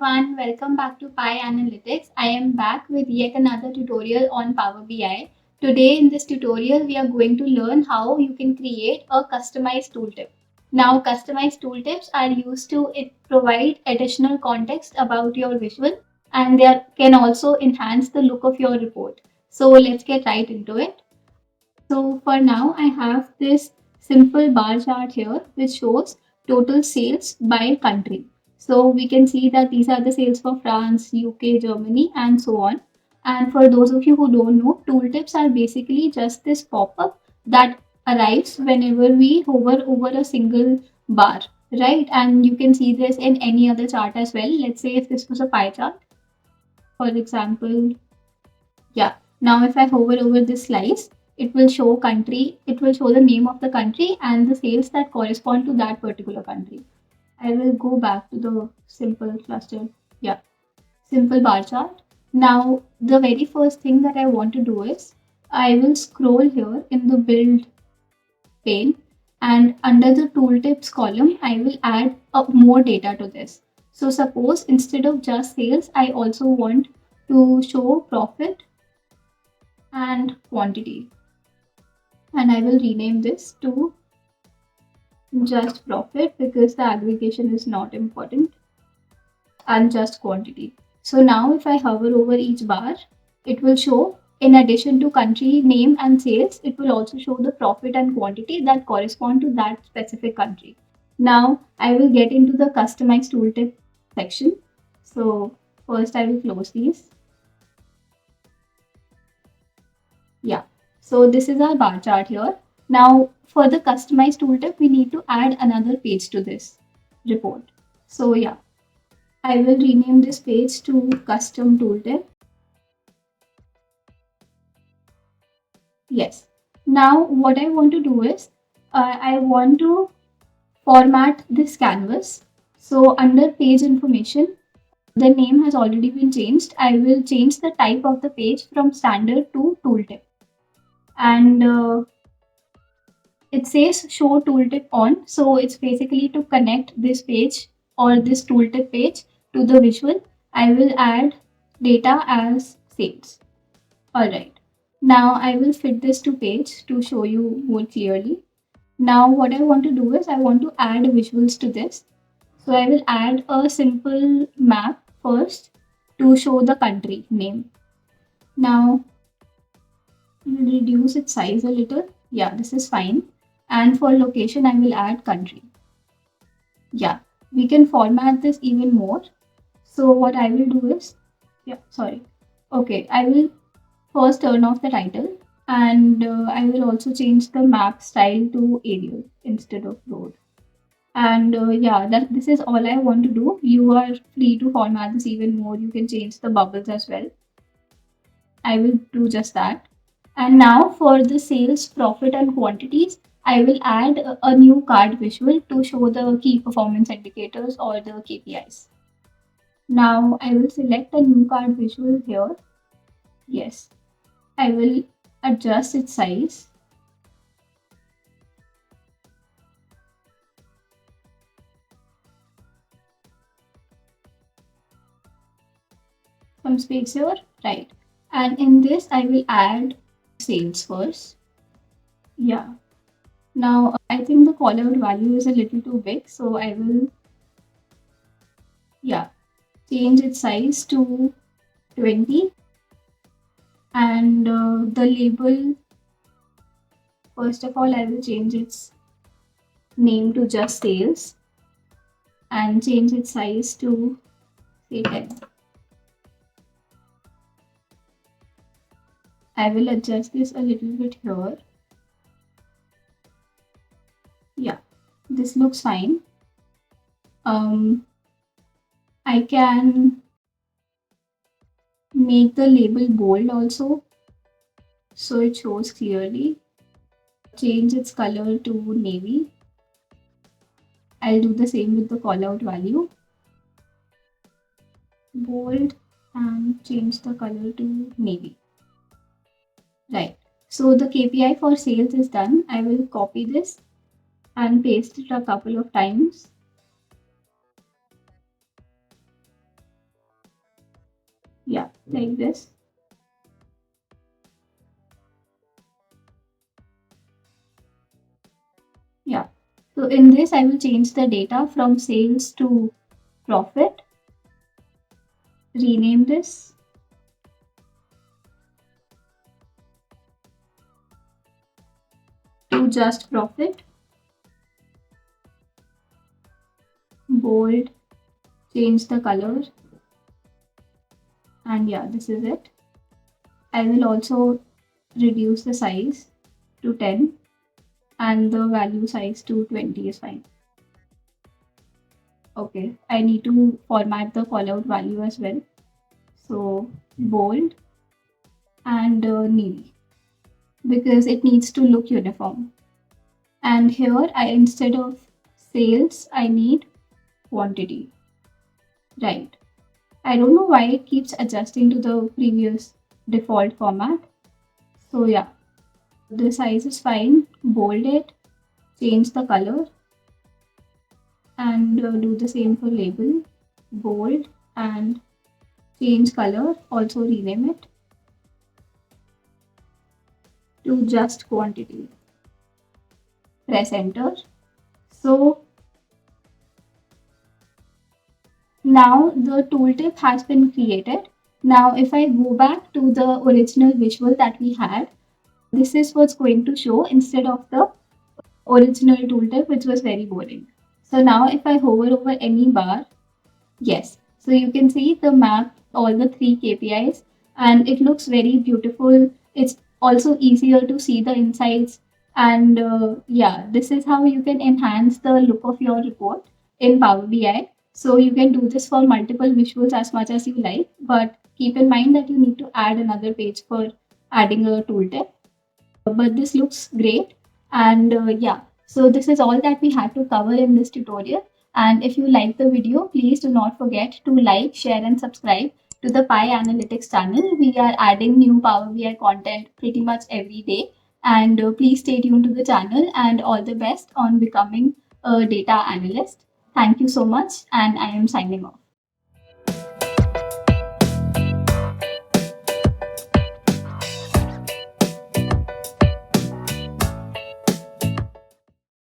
everyone, welcome back to Pi Analytics. I am back with yet another tutorial on Power BI. Today in this tutorial, we are going to learn how you can create a customized tooltip. Now, customized tooltips are used to provide additional context about your visual and they can also enhance the look of your report. So let's get right into it. So for now, I have this simple bar chart here which shows total sales by country. So we can see that these are the sales for France, UK, Germany, and so on. And for those of you who don't know, tooltips are basically just this pop-up that arrives whenever we hover over a single bar, right? And you can see this in any other chart as well. Let's say if this was a pie chart, for example, yeah. Now if I hover over this slice, it will show country, it will show the name of the country and the sales that correspond to that particular country. I will go back to the simple cluster. Yeah, simple bar chart. Now the very first thing that I want to do is I will scroll here in the build pane and under the tooltips column, I will add more data to this. So suppose instead of just sales, I also want to show profit and quantity, and I will rename this to just profit because the aggregation is not important, and just quantity. So now if I hover over each bar, it will show, in addition to country name and sales, it will also show the profit and quantity that correspond to that specific country. Now I will get into the customized tooltip section. So first I will close these. Yeah, so this is our bar chart here. Now for the customized tooltip, we need to add another page to this report. So yeah, I will rename this page to custom tooltip. Yes. Now what I want to do is I want to format this canvas. So under page information, the name has already been changed. I will change the type of the page from standard to tooltip. And it says show tooltip on. So it's basically to connect this page or this tooltip page to the visual. I will add data as sales. Alright. Now I will fit this to page to show you more clearly. Now what I want to do is I want to add visuals to this. So I will add a simple map first to show the country name. Now reduce its size a little. Yeah, this is fine. And for location, I will add country. Yeah, we can format this even more. So what I will do is, yeah, sorry. Okay, I will first turn off the title and I will also change the map style to Arial instead of road. And yeah, this is all I want to do. You are free to format this even more. You can change the bubbles as well. I will do just that. And now for the sales, profit and quantities, I will add a new card visual to show the key performance indicators or the KPIs. Now I will select a new card visual here. Yes, I will adjust its size. Some space here, right. And in this, I will add sales first. Yeah. Now I think the callout value is a little too big, so I will, yeah, change its size to 20. And the label, first of all, I will change its name to just sales and change its size to say 10. I will adjust this a little bit here. Yeah, this looks fine. I can make the label bold also so it shows clearly. Change its color to navy. I'll do the same with the callout value. Bold and change the color to navy. Right. So the KPI for sales is done. I will copy this and paste it a couple of times. Yeah, like this. Yeah. So in this, I will change the data from sales to profit, rename this, to just profit, bold, change the color, and yeah, this is it. I will also reduce the size to 10 and the value size to 20 is fine. Okay, I need to format the callout value as well. So bold and navy because it needs to look uniform. And here I instead of sales, I need quantity. Right. I don't know why it keeps adjusting to the previous default format. So yeah, the size is fine. Bold it, change the color, and do the same for label. Bold and change color. Also rename it to just quantity. Press enter. So now the tooltip has been created. Now if I go back to the original visual that we had, this is what's going to show instead of the original tooltip, which was very boring. So now if I hover over any bar, yes, so you can see the map, all the three KPIs, and it looks very beautiful. It's also easier to see the insights. And yeah, this is how you can enhance the look of your report in Power BI. So you can do this for multiple visuals as much as you like, but keep in mind that you need to add another page for adding a tooltip. But this looks great. And yeah, so this is all that we had to cover in this tutorial. And if you like the video, please do not forget to like, share and subscribe to the Pi Analytics channel. We are adding new Power BI content pretty much every day. And please stay tuned to the channel and all the best on becoming a data analyst. Thank you so much, and I am signing off.